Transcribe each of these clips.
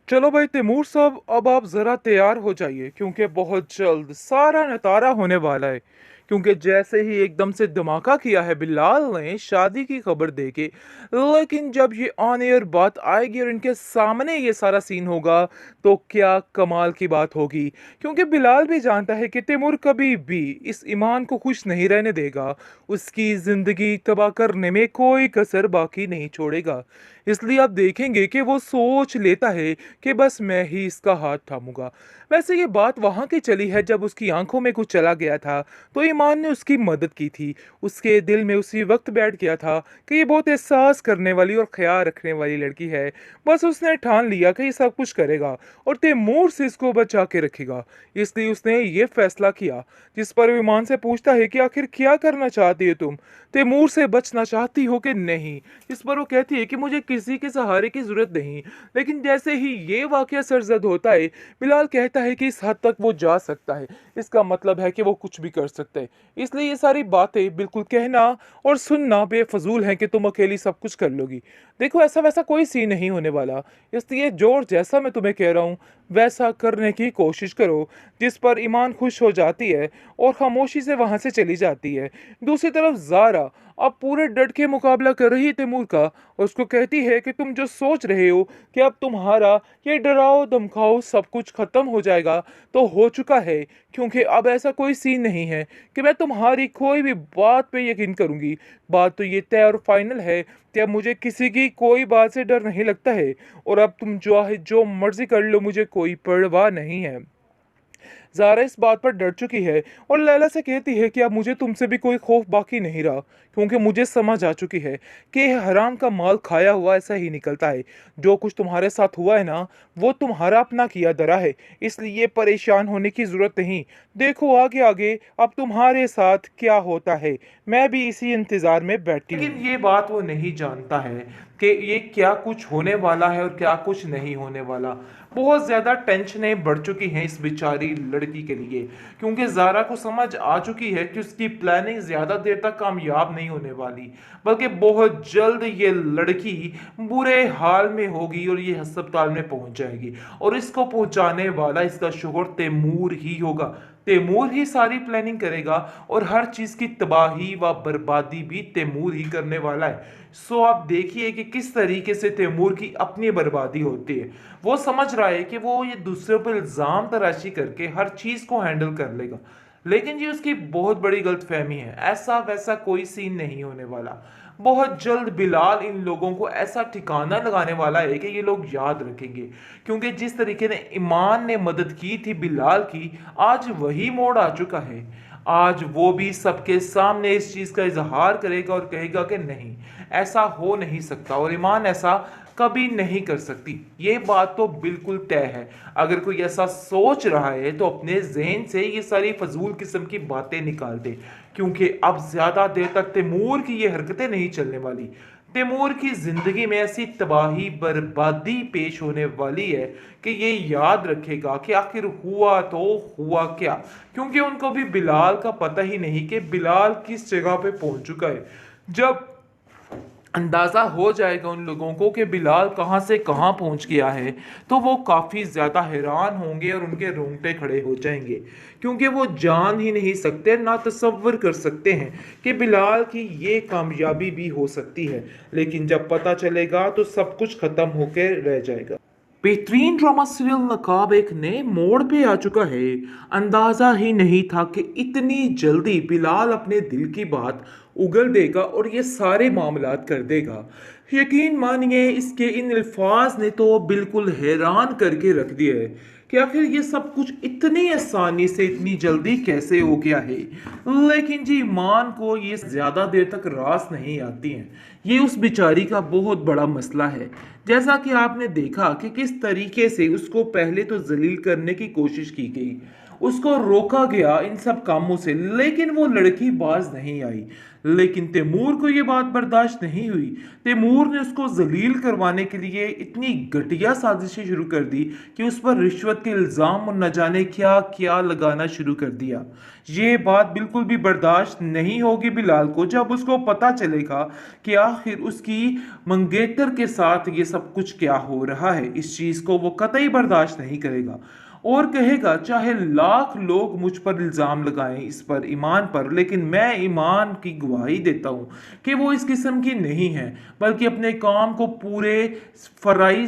चलो भाई तैमूर साहब, अब आप ज़रा तैयार हो जाइए क्योंकि बहुत जल्द सारा नतारा होने वाला है। क्योंकि जैसे ही एकदम से धमाका किया है बिलाल ने शादी की खबर देके, लेकिन जब ये ऑन एयर बात आएगी और इनके सामने ये सारा सीन होगा तो क्या कमाल की बात होगी। क्योंकि बिलाल भी जानता है कि तैमूर कभी भी इस ईमान को खुश नहीं रहने देगा, उसकी ज़िंदगी तबाह करने में कोई कसर बाकी नहीं छोड़ेगा। इसलिए आप देखेंगे कि वो सोच लेता है कि बस मैं ही इसका हाथ थामूंगा। वैसे ये बात वहां की चली है जब उसकी आंखों में कुछ चला गया था तो ईमान ने उसकी मदद की थी। उसके दिल में उसी वक्त बैठ गया था कि ये बहुत एहसास करने वाली और ख्याल रखने वाली लड़की है। बस उसने ठान लिया कि ये सब कुछ करेगा और तैमूर से इसको बचा के रखेगा। इसलिए उसने ये फैसला किया। जिस पर वो ईमान से पूछता है कि आखिर क्या करना चाहती है तुम, तैमूर से बचना चाहती हो कि नहीं। इस पर वो कहती है कि मुझे किसी के सहारे की जरूरत नहीं। लेकिन जैसे ही ये वाकया सरजद होता है, बिलाल कहता है कि इस हद तक वो जा सकता है, इसका मतलब है कि वो कुछ भी कर सकता है। इसलिए ये सारी बातें बिल्कुल कहना और सुनना बेफजूल है कि तुम अकेली सब कुछ कर लोगी। देखो ऐसा वैसा कोई सीन नहीं होने वाला। इसलिए जोर जैसा मैं तुम्हें कह रहा हूँ वैसा करने की कोशिश करो। जिस पर ईमान खुश हो जाती है और खामोशी से वहां से चली जाती है। दूसरी तरफ जारा अब पूरे डट के मुकाबला कर रही है तैमूर का और उसको कहती है कि तुम जो सोच रहे हो कि अब तुम्हारा ये डराओ धमकाओ सब कुछ खत्म हो जाएगा तो हो चुका है। क्योंकि अब ऐसा कोई सीन नहीं है कि मैं तुम्हारी कोई भी बात पे यकीन करूंगी। बात तो ये तय और फाइनल है कि अब मुझे किसी की कोई बात से डर नहीं लगता है और अब तुम जो मर्जी कर लो, मुझे कोई परवाह नहीं है। ज़ारा इस बात पर डर चुकी है और लैला से कहती है कि अब मुझे तुमसे भी कोई खौफ बाकी नहीं रहा, क्योंकि मुझे समझ आ चुकी है कि हराम का माल खाया हुआ ऐसा ही निकलता है। जो कुछ तुम्हारे साथ हुआ है ना, वो तुम्हारा अपना किया धरा है। इसलिए परेशान होने की ज़रूरत नहीं। देखो आगे आगे अब तुम्हारे साथ क्या होता है। मैं भी इसी इंतज़ार में बैठी हूँ। लेकिन ये बात वो नहीं जानता है कि ये क्या कुछ होने वाला है और क्या कुछ नहीं होने वाला। बहुत ज़्यादा टेंशनें बढ़ चुकी हैं इस बेचारी लड़की के लिए, क्योंकि ज़ारा को समझ आ चुकी है कि उसकी प्लानिंग ज़्यादा देर तक कामयाब नहीं होने वाली, बल्कि बहुत जल्द ये लड़की बुरे हाल में होगी और ये अस्पताल में पहुंच जाएगी। और इसको पहुंचाने वाला इसका शोहर तैमूर ही होगा। तैमूर ही सारी प्लानिंग करेगा और हर चीज की तबाही व बर्बादी भी तैमूर ही करने वाला है। सो आप देखिए कि किस तरीके से तैमूर की अपनी बर्बादी होती है। वो समझ रहा है कि वो ये दूसरों पर इल्जाम तराशी करके हर चीज को हैंडल कर लेगा, लेकिन ये उसकी बहुत बड़ी गलतफहमी है। ऐसा वैसा कोई सीन नहीं होने वाला। बहुत जल्द बिलाल इन लोगों को ऐसा ठिकाना लगाने वाला है कि ये लोग याद रखेंगे। क्योंकि जिस तरीके ने ईमान ने मदद की थी बिलाल की, आज वही मोड़ आ चुका है। आज वो भी सबके सामने इस चीज का इजहार करेगा और कहेगा कि नहीं, ऐसा हो नहीं सकता और ईमान ऐसा कभी नहीं कर सकती। ये बात तो बिल्कुल तय है। अगर कोई ऐसा सोच रहा है तो अपने जहन से ये सारी फजूल किस्म की बातें निकाल दे, क्योंकि अब ज्यादा देर तक तैमूर की ये हरकतें नहीं चलने वाली। तैमूर की जिंदगी में ऐसी तबाही बर्बादी पेश होने वाली है कि ये याद रखेगा कि आखिर हुआ तो हुआ क्या। क्योंकि उनको भी बिलाल का पता ही नहीं कि बिलाल किस जगह पे पहुंच चुका है। जब अंदाज़ा हो जाएगा उन लोगों को कि बिलाल कहाँ से कहाँ पहुँच गया है, तो वो काफ़ी ज़्यादा हैरान होंगे और उनके रोंगटे खड़े हो जाएंगे। क्योंकि वो जान ही नहीं सकते, ना तसव्वुर कर सकते हैं कि बिलाल की ये कामयाबी भी हो सकती है। लेकिन जब पता चलेगा तो सब कुछ ख़त्म होकर रह जाएगा। बेहतरीन ड्रामा सीरियल नकाब एक नए मोड़ पे आ चुका है। अंदाजा ही नहीं था कि इतनी जल्दी बिलाल अपने दिल की बात उगल देगा और ये सारे मामलात कर देगा। यकीन मानिए इसके इन अल्फाज ने तो बिल्कुल हैरान करके रख दिया है कि आखिर ये सब कुछ इतनी आसानी से इतनी जल्दी कैसे हो गया है। लेकिन जी ईमान को ये ज्यादा देर तक रास नहीं आती हैं। ये उस बेचारी का बहुत बड़ा मसला है। जैसा कि आपने देखा कि किस तरीके से उसको पहले तो जलील करने की कोशिश की गई उसको रोका गया इन सब कामों से, लेकिन वो लड़की बाज नहीं आई। लेकिन तैमूर को ये बात बर्दाश्त नहीं हुई। तैमूर ने उसको जलील करवाने के लिए इतनी घटिया साजिशें शुरू कर दी कि उस पर रिश्वत के इल्ज़ाम और न जाने क्या क्या लगाना शुरू कर दिया। ये बात बिल्कुल भी बर्दाश्त नहीं होगी बिलाल को जब उसको पता चलेगा कि आखिर उसकी मंगेतर के साथ ये सब कुछ क्या हो रहा है। इस चीज़ को वो कतई बर्दाश्त नहीं करेगा और कहेगा चाहे लाख लोग मुझ पर इल्ज़ाम लगाएं इस पर ईमान पर, लेकिन मैं ईमान की गवाही देता हूँ कि वो इस किस्म की नहीं है, बल्कि अपने काम को पूरे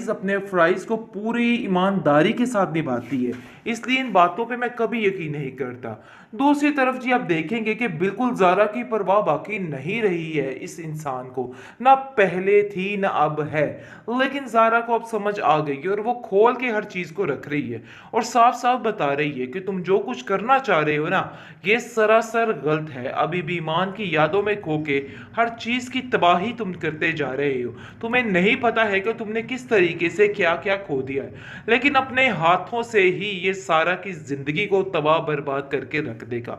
अपने फ़राइज़ को पूरी ईमानदारी के साथ निभाती है। इसलिए इन बातों पे मैं कभी यकीन नहीं करता। दूसरी तरफ जी आप देखेंगे कि बिल्कुल ज़ारा की परवाह बाकी नहीं रही है इस इंसान को, ना पहले थी ना अब है। लेकिन ज़ारा को अब समझ आ गई है और वो खोल के हर चीज़ को रख रही है और साफ साफ बता रही है कि तुम जो कुछ करना चाह रहे हो ना, ये सरासर गलत है। अभी भी ईमान की यादों में खो के हर चीज़ की तबाही तुम करते जा रहे हो। तुम्हें नहीं पता है कि तुमने किस तरीके से क्या क्या खो दिया है, लेकिन अपने हाथों से ही ये सारा की जिंदगी को तबाह बर्बाद करके रख देगा।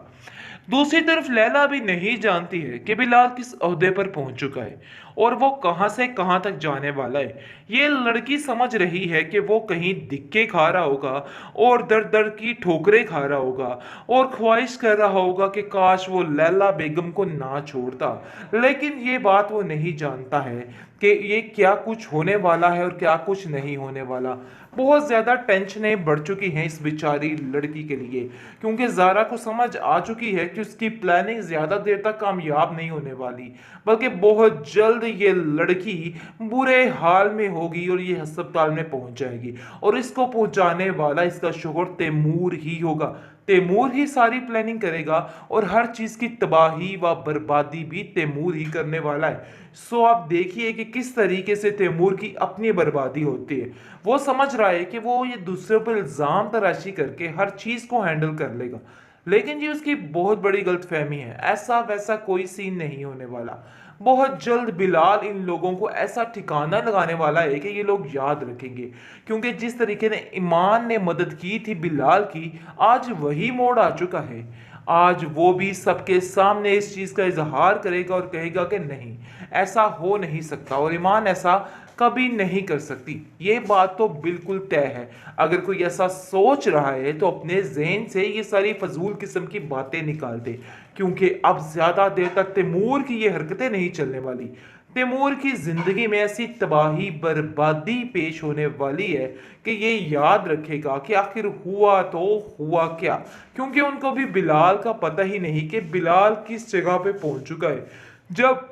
दूसरी तरफ लैला भी नहीं जानती है कि बिलाल किस ओहदे पर पहुंच चुका है और वो कहां से कहां तक जाने वाला है। ये लड़की समझ रही है कि वो कहीं धिक्के खा रहा होगा और दर दर की ठोकरें खा रहा होगा और ख्वाहिश कर रहा होगा कि काश वो लैला बेगम को ना छोड़ता, लेकिन ये बात वो नहीं जानता है कि ये क्या कुछ होने वाला है और क्या कुछ नहीं होने वाला। बहुत ज़्यादा टेंशनें बढ़ चुकी हैं इस बेचारी लड़की के लिए, क्योंकि ज़ारा को समझ आ चुकी है कि उसकी प्लानिंग ज़्यादा देर तक कामयाब नहीं होने वाली, बल्कि बहुत जल्द ये लड़की बुरे हाल में होगी और ये अस्पताल में पहुंच जाएगी और इसको पहुंचाने वाला इसका शोहर तैमूर ही होगा। तैमूर ही सारी प्लानिंग करेगा और हर चीज की तबाही व बर्बादी भी तैमूर ही करने वाला है। सो आप देखिए कि किस तरीके से तैमूर की अपनी बर्बादी होती है। वो समझ रहा है कि वो ये दूसरों पर इल्जाम तराशी करके हर चीज को हैंडल कर लेगा, लेकिन ये उसकी बहुत बड़ी गलतफहमी है। ऐसा वैसा कोई सीन नहीं होने वाला। बहुत जल्द बिलाल इन लोगों को ऐसा ठिकाना लगाने वाला है कि ये लोग याद रखेंगे, क्योंकि जिस तरीके ने ईमान ने मदद की थी बिलाल की, आज वही मोड़ आ चुका है। आज वो भी सबके सामने इस चीज़ का इजहार करेगा और कहेगा कि नहीं, ऐसा हो नहीं सकता और ईमान ऐसा कभी नहीं कर सकती। ये बात तो बिल्कुल तय है। अगर कोई ऐसा सोच रहा है तो अपने जहन से ये सारी फजूल किस्म की बातें निकाल दे, क्योंकि अब ज्यादा देर तक तैमूर की ये हरकतें नहीं चलने वाली। तैमूर की जिंदगी में ऐसी तबाही बर्बादी पेश होने वाली है कि ये याद रखेगा कि आखिर हुआ तो हुआ क्या, क्योंकि उनको भी बिलाल का पता ही नहीं कि बिलाल किस जगह पे पहुंच चुका है। जब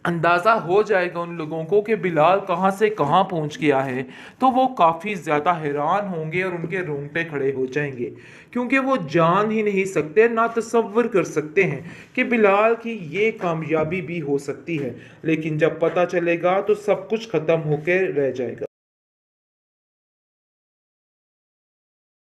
अंदाज़ा हो जाएगा उन लोगों को कि बिलाल कहाँ से कहाँ पहुँच गया है, तो वो काफ़ी ज़्यादा हैरान होंगे और उनके रोंगटे खड़े हो जाएंगे, क्योंकि वो जान ही नहीं सकते, ना तसव्वुर कर सकते हैं कि बिलाल की ये कामयाबी भी हो सकती है। लेकिन जब पता चलेगा तो सब कुछ ख़त्म होकर रह जाएगा।